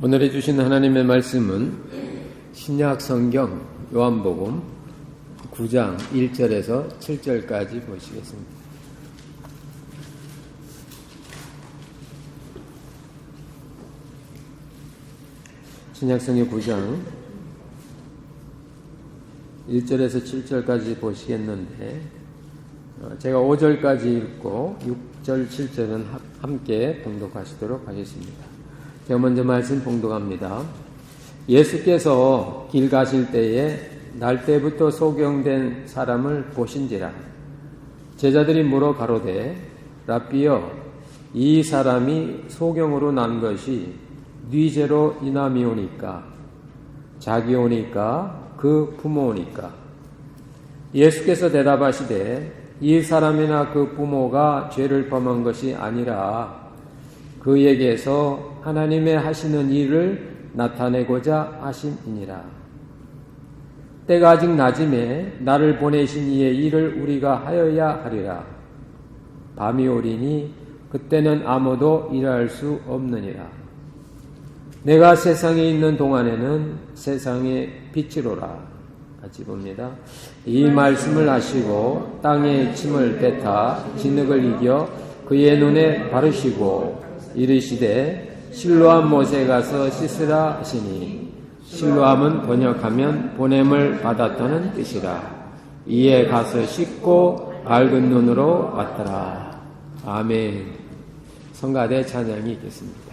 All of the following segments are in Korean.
오늘 해주신 하나님의 말씀은 신약 성경 요한복음 9장 1절에서 7절까지 보시겠습니다. 신약 성경 9장 1절에서 7절까지 보시겠는데 제가 5절까지 읽고 6절, 7절은 함께 봉독하시도록 하겠습니다. 제가 먼저 말씀 봉독합니다. 예수께서 길 가실 때에 날 때부터 소경된 사람을 보신지라. 제자들이 물어 가로되 랍비여, 이 사람이 소경으로 난 것이 네 죄로 인함이오니까 자기오니까 그 부모오니까. 예수께서 대답하시되 이 사람이나 그 부모가 죄를 범한 것이 아니라 그에게서 하나님의 하시는 일을 나타내고자 하심이니라. 때가 아직 낮음에 나를 보내신 이의 일을 우리가 하여야 하리라. 밤이 오리니 그때는 아무도 일할 수 없느니라. 내가 세상에 있는 동안에는 세상의 빛이로라. 같이 봅니다. 이 말씀을 하시고 땅에 침을 뱉어 진흙을 이겨 그의 눈에 바르시고 이르시되 실로암 못에 가서 씻으라 하시니, 실로암은 번역하면 보냄을 받았다는 뜻이라. 이에 가서 씻고 밝은 눈으로 왔더라. 아멘. 성가대 찬양이 있겠습니다.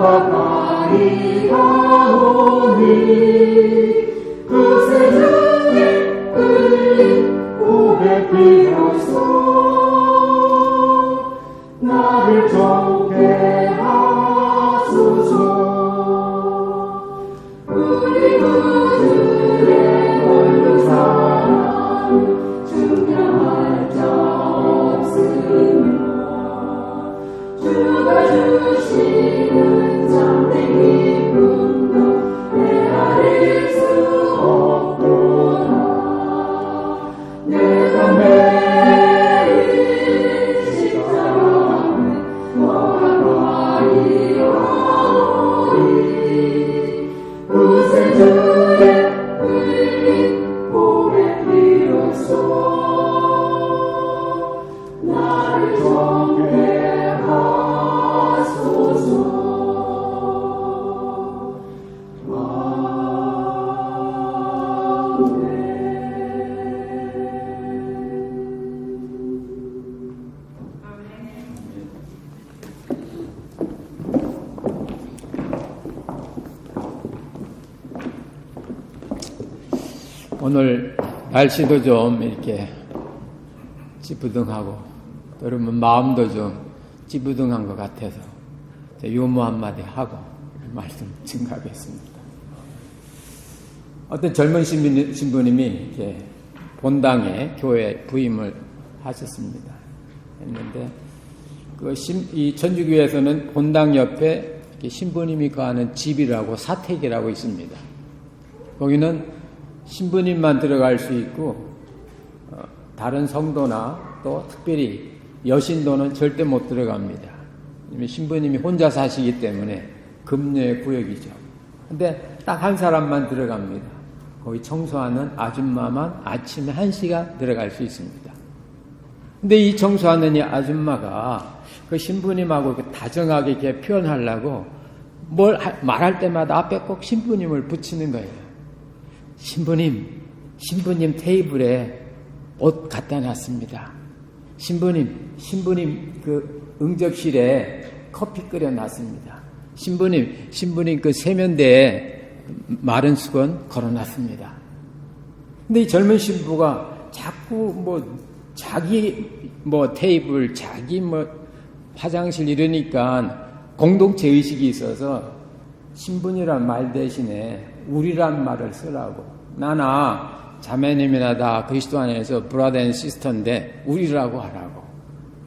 가까이 가오니 그새 중에 오늘 날씨도 좀 이렇게 찌부둥하고, 여러분 마음도 좀 찌부둥한 것 같아서 유모 한마디 하고 말씀 증가하겠습니다. 어떤 젊은 신부님이 이렇게 본당에 교회 부임을 하셨습니다. 했는데 이 천주교에서는 본당 옆에 신부님이 거하는 집이라고 사택이라고 있습니다. 거기는 신부님만 들어갈 수 있고 다른 성도나 또 특별히 여신도는 절대 못 들어갑니다. 신부님이 혼자 사시기 때문에 금녀의 구역이죠. 근데 딱 한 사람만 들어갑니다. 거기 청소하는 아줌마만 아침에 1시간 들어갈 수 있습니다. 근데 이 청소하는 이 아줌마가 그 신부님하고 다정하게 이렇게 표현하려고 말할 때마다 앞에 꼭 신부님을 붙이는 거예요. 신부님 테이블에 옷 갖다 놨습니다. 신부님 그 응접실에 커피 끓여 놨습니다. 신부님 그 세면대에 마른 수건 걸어 놨습니다. 근데 이 젊은 신부가 자꾸 자기 테이블, 자기 화장실 이러니까 공동체 의식이 있어서 신부님이란 말 대신에 우리란 말을 쓰라고. 나나 자매님이나 다 그리스도 안에서 브라더 앤 시스터인데 우리라고 하라고.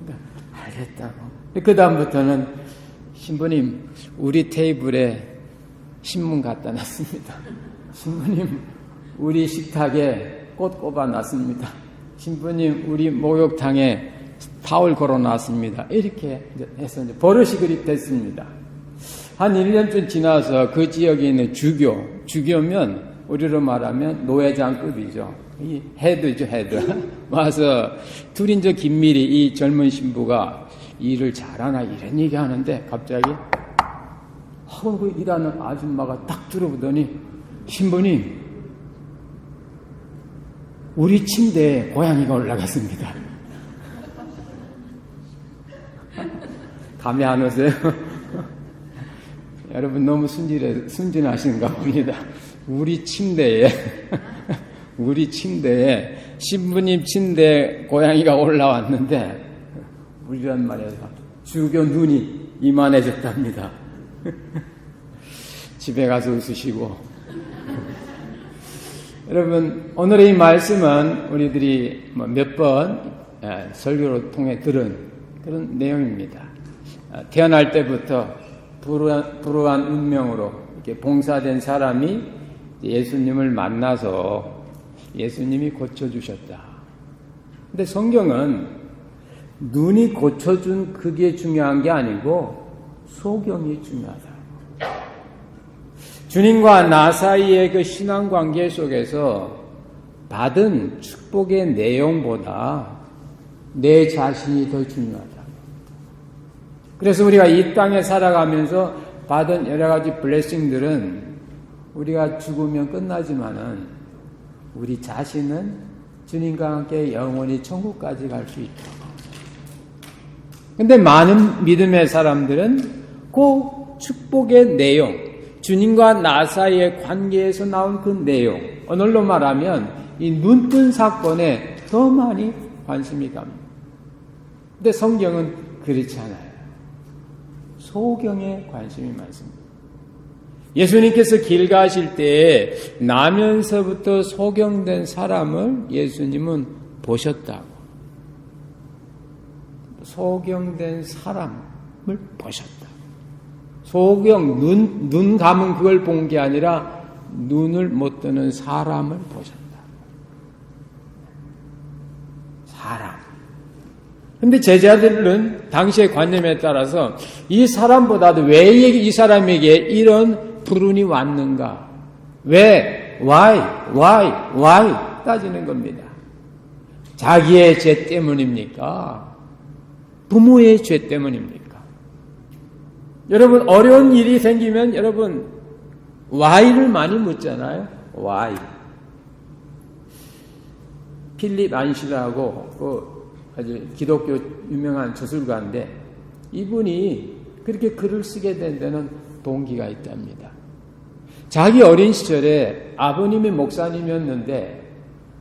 그러니까 알겠다고. 그 다음부터는 신부님 우리 테이블에 신문 갖다 놨습니다. 신부님 우리 식탁에 꽃 꼽아 놨습니다. 신부님 우리 목욕탕에 타올 걸어 놨습니다. 이렇게 해서 이제 버릇이 그리 됐습니다. 한 1년쯤 지나서 그 지역에 있는 주교면 우리로 말하면 노회장급이죠. 이 헤드죠, 헤드. 와서 둘이 저 긴밀히 이 젊은 신부가 일을 잘하나 이런 얘기 하는데 갑자기 하고 그 일하는 아줌마가 딱 들어보더니 신부님 우리 침대에 고양이가 올라갔습니다. 감이 안 오세요? 여러분 너무 순진하신가 봅니다. 우리 침대에 신부님 침대에 고양이가 올라왔는데 우리란 말에서 주교 눈이 이만해졌답니다. 집에 가서 웃으시고. 여러분 오늘의 이 말씀은 우리들이 몇 번 설교를 통해 들은 그런 내용입니다. 태어날 때부터 불우한 운명으로 이렇게 봉사된 사람이 예수님을 만나서 예수님이 고쳐주셨다. 근데 성경은 눈이 고쳐준 그게 중요한 게 아니고 소경이 중요하다. 주님과 나 사이의 그 신앙관계 속에서 받은 축복의 내용보다 내 자신이 더 중요하다. 그래서 우리가 이 땅에 살아가면서 받은 여러 가지 블레싱들은 우리가 죽으면 끝나지만은 우리 자신은 주님과 함께 영원히 천국까지 갈 수 있다. 근데 많은 믿음의 사람들은 그 축복의 내용, 주님과 나 사이의 관계에서 나온 그 내용, 오늘로 말하면 이 눈뜬 사건에 더 많이 관심이 갑니다. 근데 성경은 그렇지 않아요. 소경에 관심이 많습니다. 예수님께서 길 가실 때에 나면서부터 소경된 사람을 예수님은 보셨다고. 소경된 사람을 보셨다. 소경, 눈 감은 그걸 본 게 아니라 눈을 못 뜨는 사람을 보셨다. 사람. 근데 제자들은 당시의 관념에 따라서 이 사람보다도 왜 이 사람에게 이런 불운이 왔는가? 왜? Why? 따지는 겁니다. 자기의 죄 때문입니까? 부모의 죄 때문입니까? 여러분 어려운 일이 생기면 여러분 why를 많이 묻잖아요. why. 필립 안시라고 아주 기독교 유명한 저술가인데 이분이 그렇게 글을 쓰게 된 데는 동기가 있답니다. 자기 어린 시절에 아버님이 목사님이었는데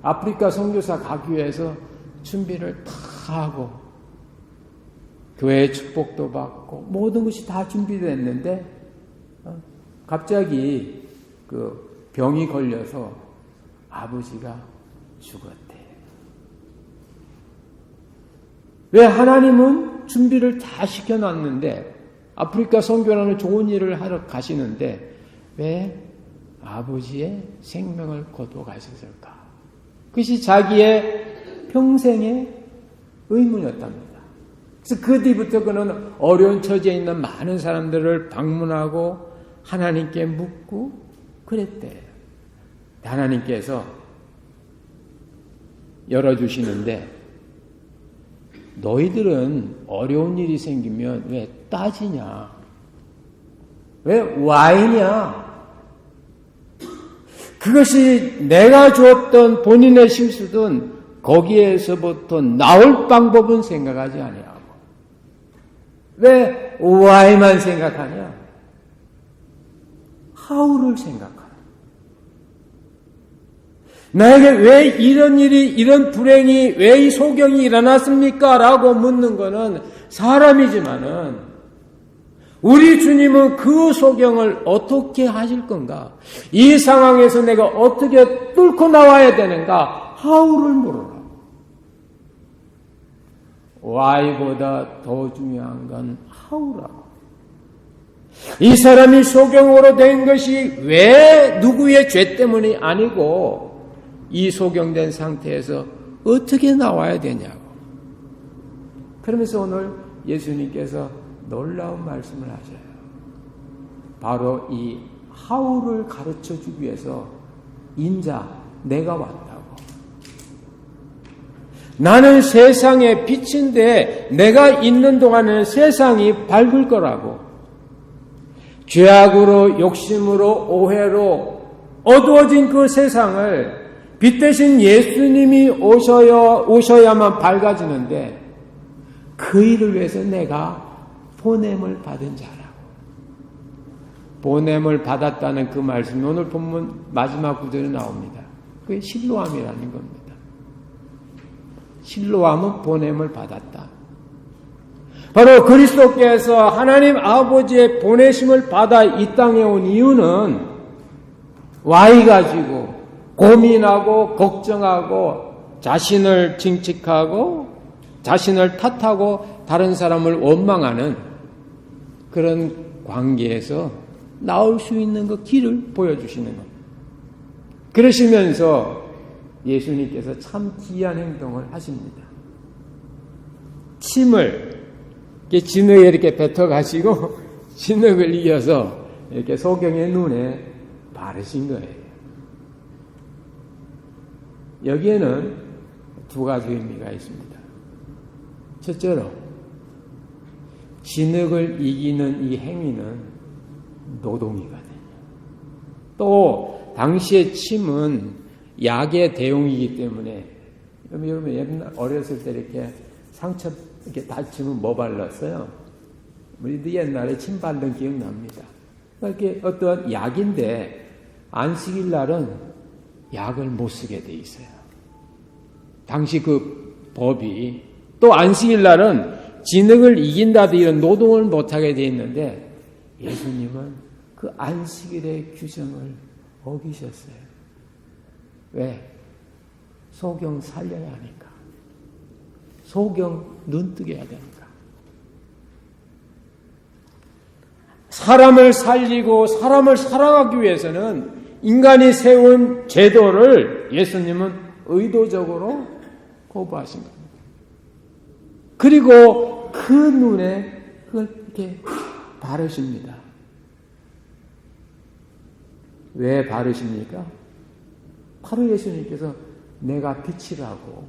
아프리카 선교사 가기 위해서 준비를 다 하고 교회의 축복도 받고 모든 것이 다 준비됐는데 갑자기 그 병이 걸려서 아버지가 죽었대. 왜? 하나님은 준비를 다 시켜놨는데 아프리카 선교라는 좋은 일을 하러 가시는데 왜 아버지의 생명을 거둬 가셨을까? 그것이 자기의 평생의 의문이었답니다. 그래서 그 뒤부터 그는 어려운 처지에 있는 많은 사람들을 방문하고 하나님께 묻고 그랬대요. 하나님께서 열어주시는데 너희들은 어려운 일이 생기면 왜 따지냐? 왜 와이냐? 그것이 내가 주었던 본인의 실수든 거기에서부터 나올 방법은 생각하지 아니하고 왜 와이만 생각하냐? 하우를 생각하라. 나에게 왜 이런 일이, 이런 불행이, 왜 이 소경이 일어났습니까? 라고 묻는 것은 사람이지만은 우리 주님은 그 소경을 어떻게 하실 건가? 이 상황에서 내가 어떻게 뚫고 나와야 되는가? 하우를 물어라. why보다 더 중요한 건 how라고. 이 사람이 소경으로 된 것이 왜 누구의 죄 때문이 아니고 이 소경된 상태에서 어떻게 나와야 되냐고. 그러면서 오늘 예수님께서 놀라운 말씀을 하셔요. 바로 이 how를 가르쳐 주기 위해서 인자 내가 왔다고. 나는 세상의 빛인데 내가 있는 동안에는 세상이 밝을 거라고. 죄악으로 욕심으로 오해로 어두워진 그 세상을 빛 대신 예수님이 오셔야만 밝아지는데 그 일을 위해서 내가 보냄을 받은 자라고. 보냄을 받았다는 그 말씀이 오늘 본문 마지막 구절에 나옵니다. 그게 실로암이라는 겁니다. 실로암은 보냄을 받았다. 바로 그리스도께서 하나님 아버지의 보내심을 받아 이 땅에 온 이유는 와이 가지고 고민하고 걱정하고 자신을 징칙하고 자신을 탓하고 다른 사람을 원망하는 그런 관계에서 나올 수 있는 그 길을 보여주시는 겁니다. 그러시면서 예수님께서 참 기이한 행동을 하십니다. 침을 진흙에 이렇게 뱉어가시고 진흙을 이어서 이렇게 소경의 눈에 바르신 거예요. 여기에는 두 가지 의미가 있습니다. 첫째로 진흙을 이기는 이 행위는 노동이거든요. 또 당시의 침은 약의 대용이기 때문에 여러분 옛날 어렸을 때 이렇게 상처 이렇게 다치면 뭐 발랐어요? 우리도 옛날에 침 바른 기억 납니다. 이렇게 어떤 약인데 안식일 날은 약을 못 쓰게 돼 있어요. 당시 그 법이 또 안식일 날은 진흙을 이긴다도 이런 노동을 못하게 돼 있는데 예수님은 그 안식일의 규정을 어기셨어요. 왜? 소경 살려야 하니까. 소경 눈뜨게 해야 되니까. 사람을 살리고 사람을 사랑하기 위해서는 인간이 세운 제도를 예수님은 의도적으로 거부하신 겁니다. 그리고 그 눈에 그걸 이렇게 바르십니다. 왜 바르십니까? 바로 예수님께서 내가 빛이라고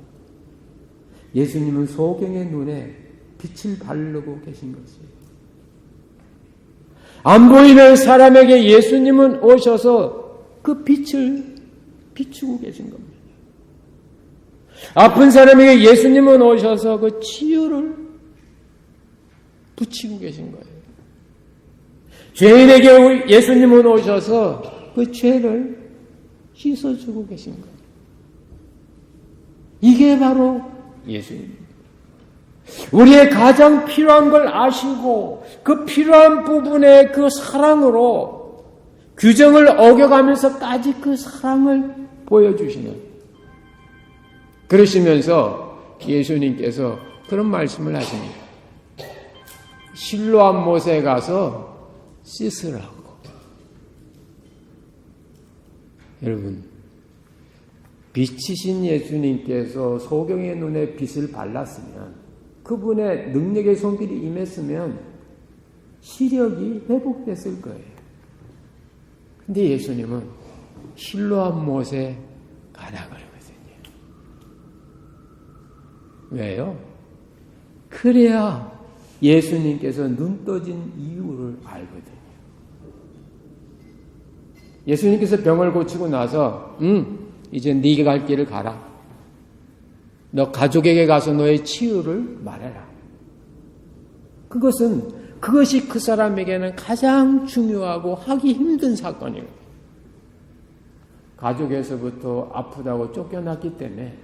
예수님은 소경의 눈에 빛을 바르고 계신 것이에요. 안 보이는 사람에게 예수님은 오셔서 그 빛을 비추고 계신 겁니다. 아픈 사람에게 예수님은 오셔서 그 치유를 붙이고 계신 거예요. 죄인에게 예수님은 오셔서 그 죄를 씻어주고 계신 거예요. 이게 바로 예수님입니다. 우리의 가장 필요한 걸 아시고 그 필요한 부분에 그 사랑으로 규정을 어겨가면서까지 그 사랑을 보여주시는, 그러시면서 예수님께서 그런 말씀을 하십니다. 실로암 못에 가서 씻으라고. 여러분, 빛이신 예수님께서 소경의 눈에 빛을 발랐으면, 그분의 능력의 손길이 임했으면 시력이 회복됐을 거예요. 근데 예수님은 실로암 못에 가라 그러거든요. 왜요? 그래야 예수님께서 눈 떠진 이유를 알거든요. 예수님께서 병을 고치고 나서 이제 네가 갈 길을 가라. 너 가족에게 가서 너의 치유를 말해라. 그것이 그 사람에게는 가장 중요하고 하기 힘든 사건이에요. 가족에서부터 아프다고 쫓겨났기 때문에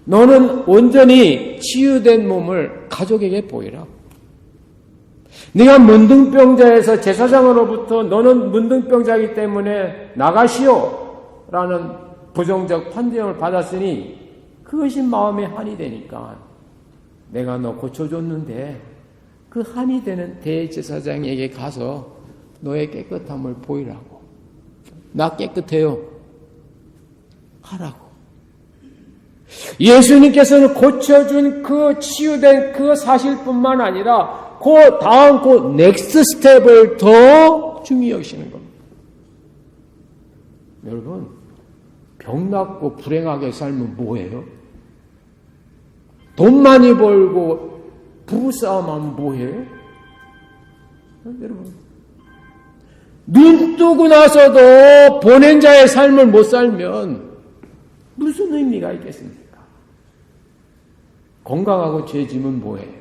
너는 온전히 치유된 몸을 가족에게 보이라. 네가 문둥병자에서 제사장으로부터 너는 문둥병자이기 때문에 나가시오 라는 부정적 판정을 받았으니 그것이 마음에 한이 되니까 내가 너 고쳐줬는데 그 한이 되는 대제사장에게 가서 너의 깨끗함을 보이라고. 나 깨끗해요 하라고. 예수님께서는 고쳐준 그 치유된 그 사실뿐만 아니라 그 다음 그 넥스트 스텝을 더 중요히 여기시는 겁니다. 여러분, 병 낫고 불행하게 살면 뭐예요? 돈 많이 벌고 부부싸움하면 뭐예요? 여러분, 눈 뜨고 나서도 보낸 자의 삶을 못 살면 무슨 의미가 있겠습니까? 건강하고 죄짐은 뭐예요?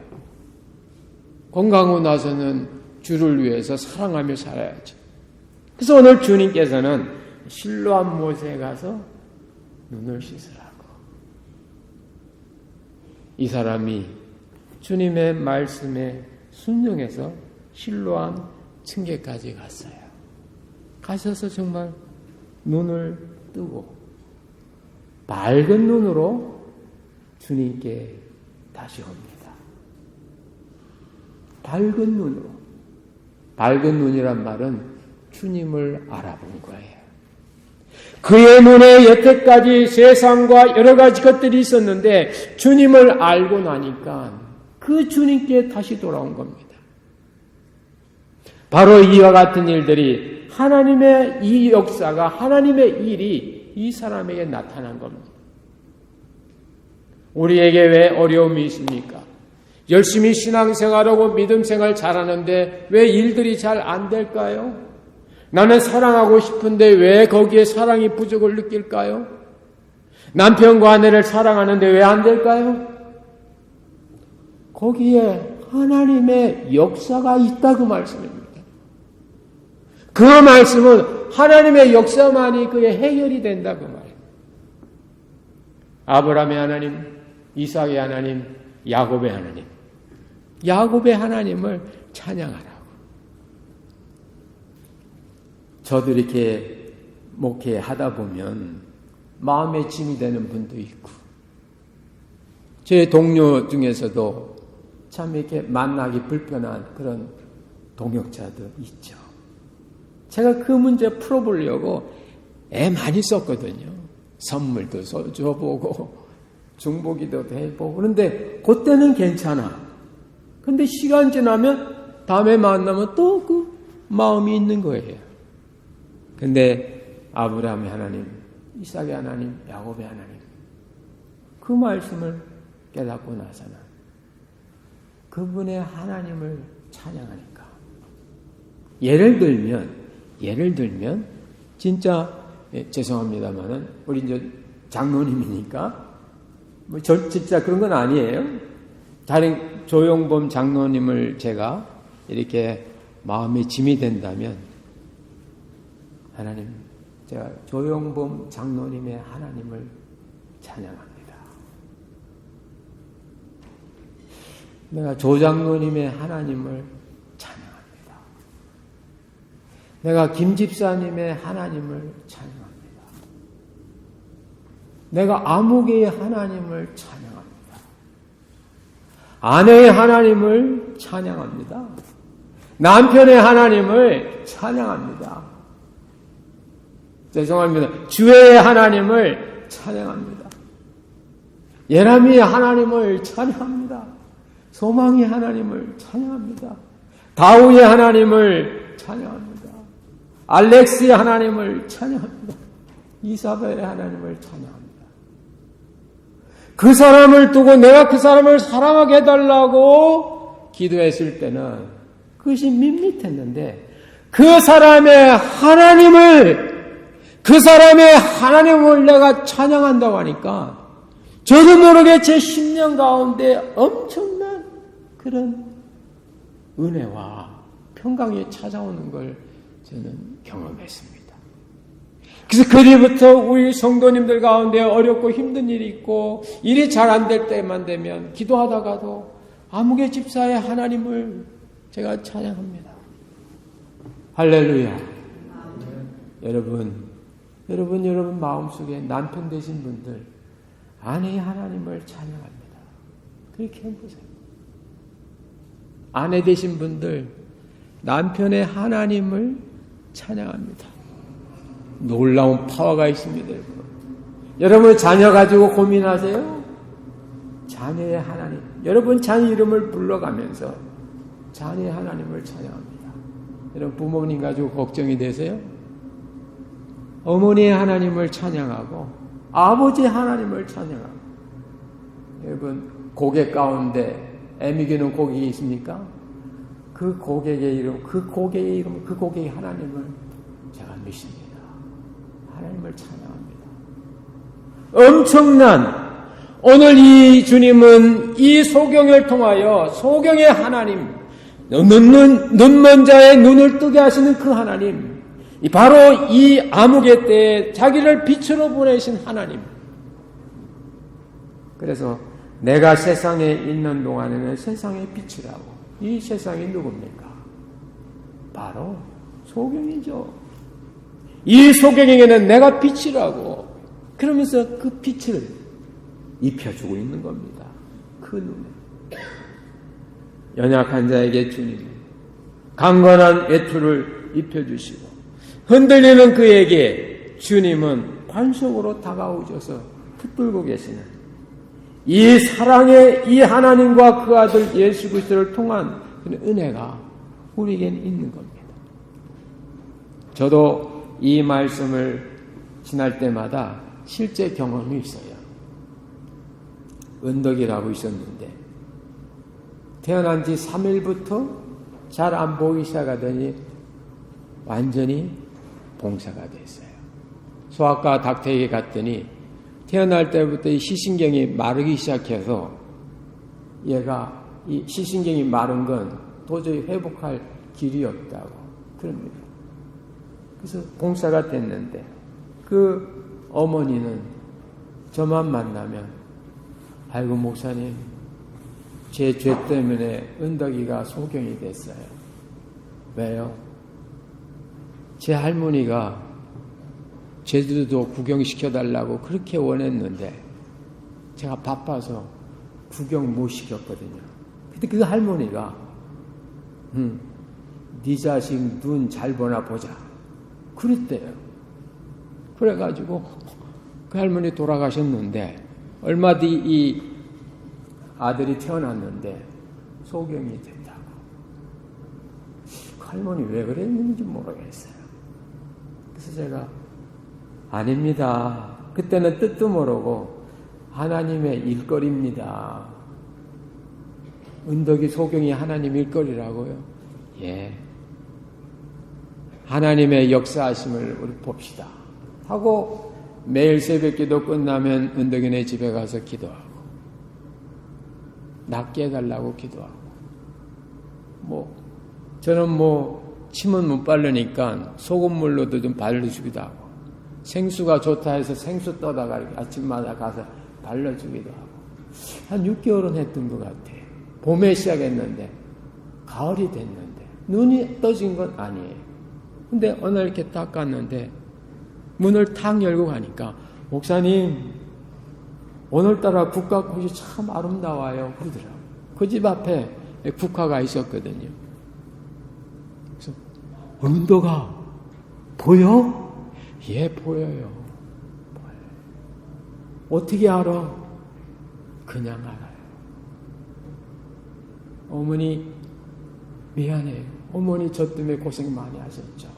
건강하고 나서는 주를 위해서 사랑하며 살아야죠. 그래서 오늘 주님께서는 실로암 못에 가서 눈을 씻으라고. 이 사람이 주님의 말씀에 순종해서 실로암 층계까지 갔어요. 가셔서 정말 눈을 뜨고 밝은 눈으로 주님께 다시 옵니다. 밝은 눈으로. 밝은 눈이란 말은 주님을 알아본 거예요. 그의 눈에 여태까지 세상과 여러 가지 것들이 있었는데 주님을 알고 나니까 그 주님께 다시 돌아온 겁니다. 바로 이와 같은 일들이 하나님의 이 역사가, 하나님의 일이 이 사람에게 나타난 겁니다. 우리에게 왜 어려움이 있습니까? 열심히 신앙생활하고 믿음생활 잘하는데 왜 일들이 잘 안 될까요? 나는 사랑하고 싶은데 왜 거기에 사랑이 부족을 느낄까요? 남편과 아내를 사랑하는데 왜 안 될까요? 거기에 하나님의 역사가 있다 그 말씀입니다. 그 말씀은 하나님의 역사만이 그의 해결이 된다 그 말입니다. 아브라함의 하나님, 이삭의 하나님, 야곱의 하나님. 야곱의 하나님을 찬양하라고. 저도 이렇게 목회하다 보면 마음에 짐이 되는 분도 있고 제 동료 중에서도 참 이렇게 만나기 불편한 그런 동역자도 있죠. 제가 그 문제 풀어보려고 애 많이 썼거든요. 선물도 줘보고 중보기도 해보고. 그런데 그때는 괜찮아. 근데 시간 지나면 다음에 만나면 또 그 마음이 있는 거예요. 근데 아브라함의 하나님, 이삭의 하나님, 야곱의 하나님, 그 말씀을 깨닫고 나서는 그분의 하나님을 찬양하니까. 예를 들면 진짜 죄송합니다만은 우리 이제 장로님이니까 뭐 진짜 그런 건 아니에요. 다른 조용범 장로님을 제가 이렇게 마음에 짐이 된다면 하나님, 제가 조용범 장로님의 하나님을 찬양합니다. 내가 조장로님의 하나님을 찬양합니다. 내가 김집사님의 하나님을 찬양합니다. 내가 아무개의 하나님을 찬양합니다. 아내의 하나님을 찬양합니다. 남편의 하나님을 찬양합니다. 죄송합니다. 주의 하나님을 찬양합니다. 예람이의 하나님을 찬양합니다. 소망의 하나님을 찬양합니다. 다우의 하나님을 찬양합니다. 알렉스의 하나님을 찬양합니다. 이사벨의 하나님을 찬양합니다. 그 사람을 두고 내가 그 사람을 사랑하게 해달라고 기도했을 때는 그것이 밋밋했는데 그 사람의 하나님을 내가 찬양한다고 하니까 저도 모르게 제 심령 가운데 엄청난 그런 은혜와 평강이 찾아오는 걸 저는 경험했습니다. 그래서 그 뒤부터 우리 성도님들 가운데 어렵고 힘든 일이 있고 일이 잘 안 될 때만 되면 기도하다가도 아무개 집사의 하나님을 제가 찬양합니다. 할렐루야. 여러분 마음속에 남편 되신 분들 아내의 하나님을 찬양합니다. 그렇게 해보세요. 아내 되신 분들 남편의 하나님을 찬양합니다. 놀라운 파워가 있습니다. 여러분 자녀 가지고 고민하세요? 자녀의 하나님. 여러분 자녀 이름을 불러가면서 자녀의 하나님을 찬양합니다. 여러분 부모님 가지고 걱정이 되세요? 어머니의 하나님을 찬양하고 아버지의 하나님을 찬양하고 여러분 고객 가운데 애미기는 고객이 있습니까? 그 고객의 이름, 그 고객의 하나님을 제가 믿습니다. 하나님을 찬양합니다. 엄청난 오늘 이 주님은 이 소경을 통하여 소경의 하나님, 눈먼 자의 눈을 뜨게 하시는 그 하나님, 바로 이 아무개 때에 자기를 빛으로 보내신 하나님. 그래서 내가 세상에 있는 동안에는 세상의 빛이라고. 이 세상이 누굽니까? 바로 소경이죠. 이 소경에게는 내가 빛이라고. 그러면서 그 빛을 입혀주고 있는 겁니다. 그 눈에. 연약한 자에게 주님 강건한 외투를 입혀주시고 흔들리는 그에게 주님은 관속으로 다가오셔서 붙들고 계시는 이 사랑의 이 하나님과 그 아들 예수 그리스도를 통한 은혜가 우리에겐 있는 겁니다. 저도 이 말씀을 지날 때마다 실제 경험이 있어요. 은덕이라고 있었는데 태어난 지 3일부터 잘 안 보이기 시작하더니 완전히 봉사가 됐어요. 소아과 닥터에게 갔더니 태어날 때부터 이 시신경이 마르기 시작해서 얘가 이 시신경이 마른 건 도저히 회복할 길이 없다고 그럽니다. 그래서 봉사가 됐는데 그 어머니는 저만 만나면 아이고 목사님 제 죄 때문에 은덕이가 소경이 됐어요. 왜요? 제 할머니가 제주도 구경시켜달라고 그렇게 원했는데 제가 바빠서 구경 못 시켰거든요. 근데 그 할머니가 네 자식 눈 잘 보나 보자 그랬대요. 그래가지고 그 할머니 돌아가셨는데 얼마 뒤 이 아들이 태어났는데 소경이 됐다고. 그 할머니 왜 그랬는지 모르겠어요. 그래서 제가 아닙니다. 그때는 뜻도 모르고 하나님의 일거리입니다. 은덕이 소경이 하나님 일거리라고요? 예. 하나님의 역사하심을 우리 봅시다. 하고 매일 새벽기도 끝나면 은덕이네 집에 가서 기도하고 낫게 해달라고 기도하고 저는 침은 못 바르니까 소금물로도 좀 발라주기도 하고 생수가 좋다 해서 생수 떠다가 이렇게 아침마다 가서 발라주기도 하고 한 6개월은 했던 것 같아요. 봄에 시작했는데 가을이 됐는데 눈이 떠진 건 아니에요. 근데 어느 날 이렇게 딱 갔는데 문을 탁 열고 가니까 목사님 오늘따라 국화꽃이 참 아름다워요 그러더라고요. 그 집 앞에 국화가 있었거든요. 그래서 언덕아 보여? 예 보여요. 어떻게 알아? 그냥 알아요. 어머니 미안해요. 어머니 저 때문에 고생 많이 하셨죠.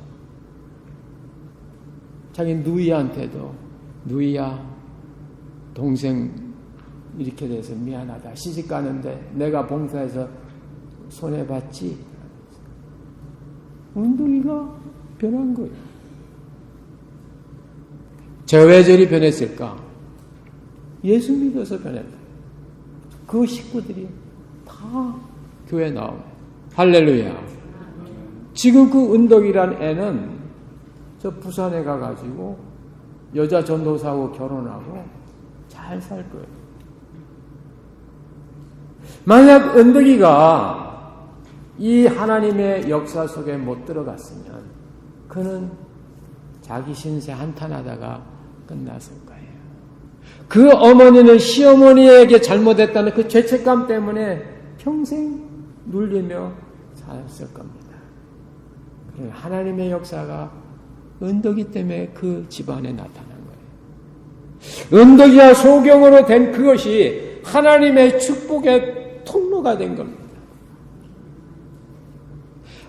자기 누이한테도 누이야 동생 이렇게 돼서 미안하다. 시집 가는데 내가 봉사해서 손해봤지. 운동이가 변한 거예요. 저 왜 저리 변했을까? 예수 믿어서 변했다. 그 식구들이 다 교회 나오네. 할렐루야. 지금 그 은덕이란 애는 저 부산에 가가지고 여자 전도사하고 결혼하고 잘 살 거예요. 만약 은덕이가 이 하나님의 역사 속에 못 들어갔으면 그는 자기 신세 한탄하다가 끝났을 거예요. 그 어머니는 시어머니에게 잘못했다는 그 죄책감 때문에 평생 눌리며 살았을 겁니다. 하나님의 역사가 은덕이 때문에 그 집안에 나타난 거예요. 은덕이와 소경으로 된 그것이 하나님의 축복의 통로가 된 겁니다.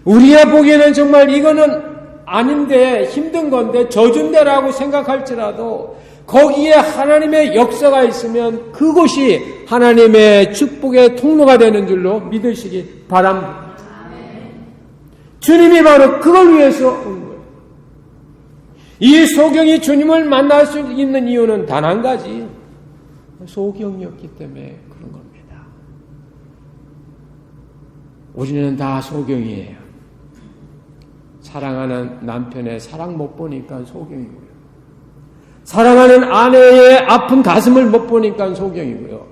우리가 보기에는 정말 이거는 아닌데 힘든 건데 저준데라고 생각할지라도 거기에 하나님의 역사가 있으면 그것이 하나님의 축복의 통로가 되는 줄로 믿으시기 바랍니다. 주님이 바로 그걸 위해서 온 거예요. 이 소경이 주님을 만날 수 있는 이유는 단 한 가지. 소경이었기 때문에 그런 겁니다. 우리는 다 소경이에요. 사랑하는 남편의 사랑 못 보니까 소경이고요. 사랑하는 아내의 아픈 가슴을 못 보니까 소경이고요.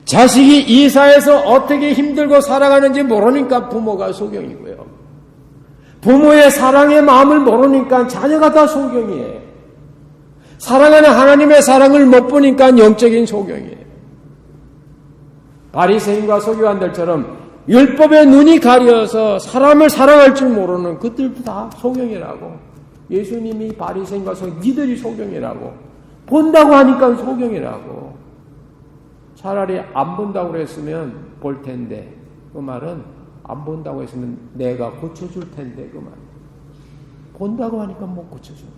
자식이 이사해서 어떻게 힘들고 살아가는지 모르니까 부모가 소경이고요. 부모의 사랑의 마음을 모르니까 자녀가 다 소경이에요. 사랑하는 하나님의 사랑을 못 보니까 영적인 소경이에요. 바리새인과 서기관들처럼 율법의 눈이 가려서 사람을 사랑할 줄 모르는 그들도 다 소경이라고. 예수님이 바리새인과 니들이 소경이라고. 본다고 하니까 소경이라고. 차라리 안 본다고 그랬으면 볼 텐데 그 말은 안 본다고 했으면 내가 고쳐줄 텐데 그 말. 본다고 하니까 못 고쳐준다.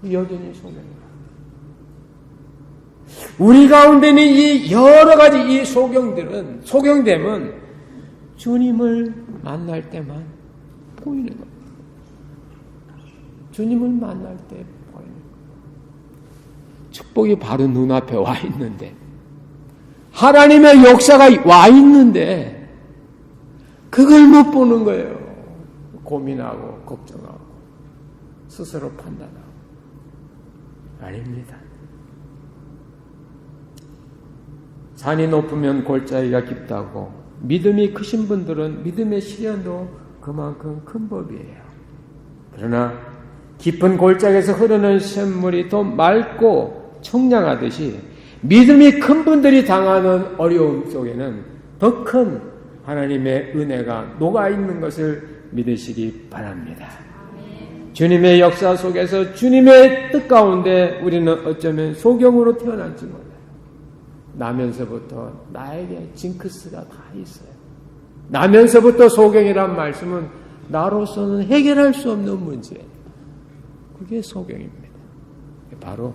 그 여전히 소경이다. 우리 가운데는 이 여러 가지 이 소경됨은 주님을 만날 때만 보이는 겁니다. 주님을 만날 때 보이는 겁니다. 축복이 바로 눈앞에 와 있는데 하나님의 역사가 와 있는데 그걸 못 보는 거예요. 고민하고 걱정하고 스스로 판단하고. 아닙니다. 산이 높으면 골짜기가 깊다고 믿음이 크신 분들은 믿음의 시련도 그만큼 큰 법이에요. 그러나 깊은 골짜기에서 흐르는 샘물이 더 맑고 청량하듯이 믿음이 큰 분들이 당하는 어려움 속에는 더 큰 하나님의 은혜가 녹아있는 것을 믿으시기 바랍니다. 주님의 역사 속에서 주님의 뜻 가운데 우리는 어쩌면 소경으로 태어날지 몰라요. 나면서부터 나에게 징크스가 다 있어요. 나면서부터 소경이란 말씀은 나로서는 해결할 수 없는 문제예요. 그게 소경입니다. 바로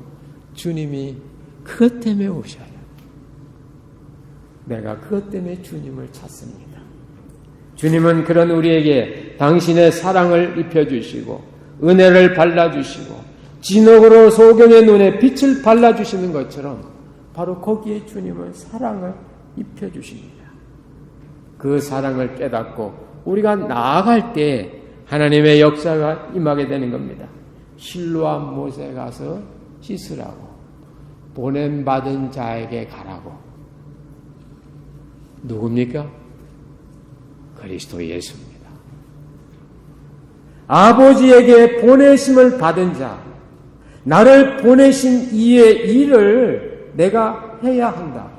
주님이 그것 때문에 오셔요. 내가 그것 때문에 주님을 찾습니다. 주님은 그런 우리에게 당신의 사랑을 입혀주시고 은혜를 발라주시고 진흙으로 소경의 눈에 빛을 발라주시는 것처럼 바로 거기에 주님은 사랑을 입혀주십니다. 그 사랑을 깨닫고 우리가 나아갈 때 하나님의 역사가 임하게 되는 겁니다. 실로암 못에 가서 씻으라고 보냄받은 자에게 가라고 누굽니까? 그리스도 예수입니다. 아버지에게 보내심을 받은 자, 나를 보내신 이의 일을 내가 해야 한다.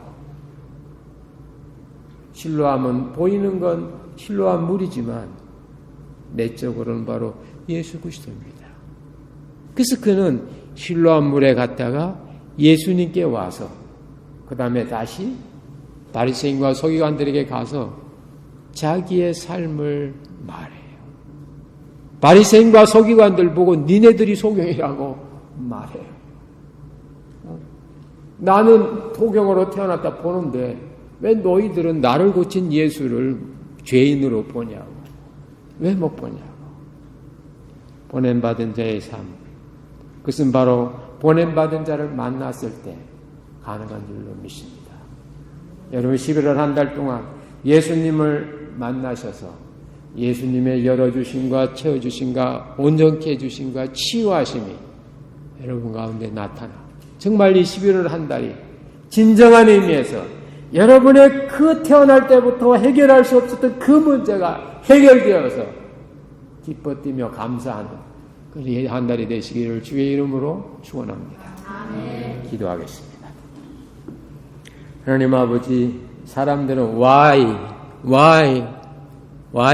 실로암은 보이는 건 실로암 물이지만 내적으로는 바로 예수 그리스도입니다. 그래서 그는 실로암 물에 갔다가 예수님께 와서 그 다음에 다시 바리새인과 서기관들에게 가서 자기의 삶을 말해요. 바리새인과 서기관들 보고 니네들이 소경이라고 말해요. 나는 소경으로 태어났다 보는데 왜 너희들은 나를 고친 예수를 죄인으로 보냐고. 왜 못 보냐고. 보냄받은 자의 삶. 그것은 바로 보냄받은 자를 만났을 때 가능한 줄로 믿습니다. 여러분 11월 한 달 동안 예수님을 만나셔서 예수님의 열어주심과 채워주심과 온전케 해주심과 치유하심이 여러분 가운데 나타나 정말 이 11월 한 달이 진정한 의미에서 여러분의 그 태어날 때부터 해결할 수 없었던 그 문제가 해결되어서 기뻐 뛰며 감사하는 그 한 달이 되시기를 주의 이름으로 축원합니다. 아멘. 기도하겠습니다. 하나님 아버지, 사람들은 why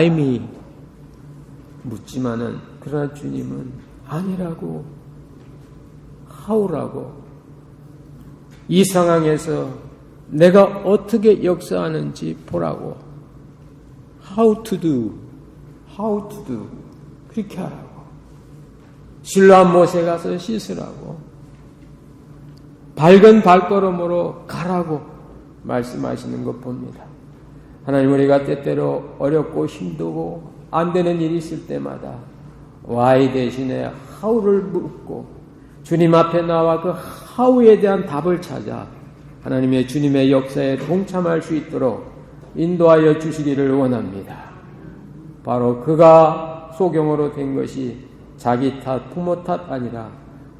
me 묻지만은 그러나 주님은 아니라고, how라고, 이 상황에서 내가 어떻게 역사하는지 보라고, how to do 그렇게 하라고, 실로암 못에 가서 씻으라고, 밝은 발걸음으로 가라고 말씀하시는 것 봅니다. 하나님, 우리가 때때로 어렵고 힘들고 안 되는 일이 있을 때마다 why 대신에 how를 묻고 주님 앞에 나와 그 how에 대한 답을 찾아 하나님의 주님의 역사에 동참할 수 있도록 인도하여 주시기를 원합니다. 바로 그가 소경으로 된 것이 자기 탓, 부모 탓 아니라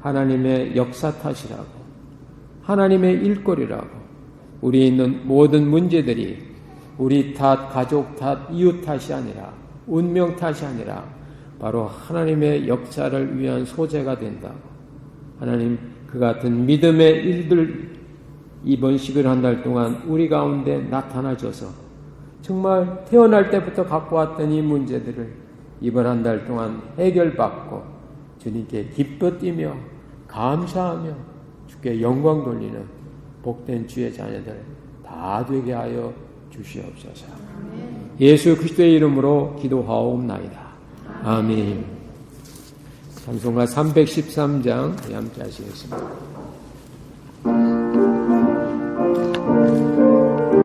하나님의 역사 탓이라고, 하나님의 일거리라고, 우리 있는 모든 문제들이 우리 탓, 가족 탓, 이웃 탓이 아니라, 운명 탓이 아니라 바로 하나님의 역사를 위한 소재가 된다고. 하나님, 그 같은 믿음의 일들 이번 11월 한 달 동안 우리 가운데 나타나줘서 정말 태어날 때부터 갖고 왔던 이 문제들을 이번 한 달 동안 해결받고 주님께 기뻐 뛰며 감사하며 주께 영광 돌리는 복된 주의 자녀들 다 되게 하여 주시옵소서. 예수 그리스도의 이름으로 기도하옵나이다. 아멘. 찬송가 313장 함께 하시겠습니다.